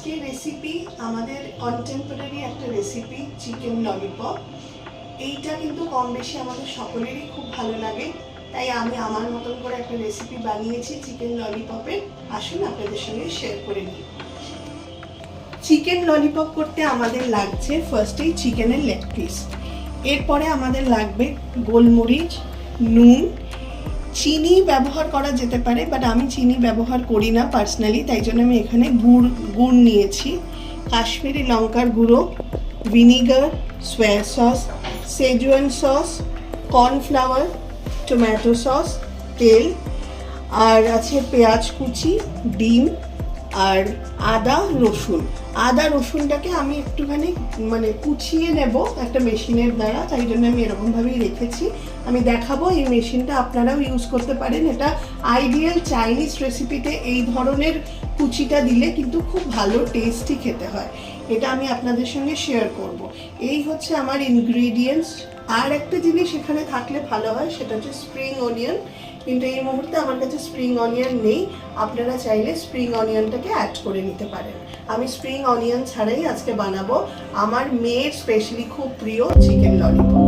আজকের রেসিপি আমাদের কন্টেম্পোরারি একটা রেসিপি, চিকেন ললিপপ। এইটা কিন্তু কম বেশি আমাদের সকলেরই খুব ভালো লাগে, তাই আমি আমার মতন করে একটা রেসিপি বানিয়েছি চিকেন ললিপপের। আসুন আপনাদের সঙ্গে শেয়ার করে নিই। চিকেন ললিপপ করতে আমাদের লাগছে ফার্স্টেই চিকেনের লেগ পিস, এরপরে আমাদের লাগবে গোলমরিচ, নুন, চিনি ব্যবহার করা যেতে পারে, বাট আমি চিনি ব্যবহার করি না পার্সোনালি, তাই জন্য আমি এখানে গুড় নিয়েছি, কাশ্মীরি লঙ্কার গুঁড়ো, ভিনিগার, সোয়া sauce, Schezwan sauce, cornflour, tomato sauce, তেল, আর আছে পেঁয়াজ কুচি, ডিম, আর আদা রসুনটাকে আমি একটুখানি কুচিয়ে নেব একটা মেশিনের দ্বারা, তাই জন্য আমি এরকমভাবেই রেখেছি। আমি দেখাবো, এই মেশিনটা আপনারাও ইউজ করতে পারেন। এটা আইডিয়াল চাইনিজ রেসিপিতে এই ধরনের কুচিটা দিলে কিন্তু খুব ভালো টেস্টি খেতে হয়। এটা আমি আপনাদের সঙ্গে শেয়ার করব। এই হচ্ছে আমার ইনগ্রিডিয়েন্টস। আর একটা জিনিস এখানে থাকলে ভালো হয়, সেটা হচ্ছে স্প্রিং অনিয়ন, কিন্তু এই মুহূর্তে আমার কাছে স্প্রিং অনিয়ন নেই। আপনারা চাইলে স্প্রিং অনিয়নটাকে অ্যাড করে নিতে পারেন। আমি স্প্রিং অনিয়ন ছাড়াই আজকে বানাবো আমার মেয়ের স্পেশালি খুব প্রিয় চিকেন ললিপপ।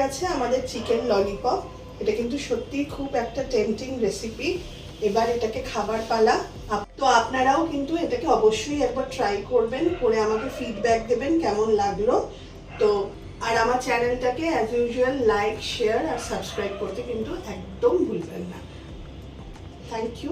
গেছে আমাদের চিকেন ললিপপ। এটা কিন্তু সত্যিই খুব একটা টেম্পটিং রেসিপি। এবার এটাকে খাবার পালা। তো আপনারাও কিন্তু এটাকে অবশ্যই একবার ট্রাই করবেন, করে আমাকে ফিডব্যাক দেবেন কেমন লাগলো। তো আর আমার চ্যানেলটাকে অ্যাজ ইউজুয়াল লাইক, শেয়ার আর সাবস্ক্রাইব করতে কিন্তু একদম ভুলবেন না। Thank you.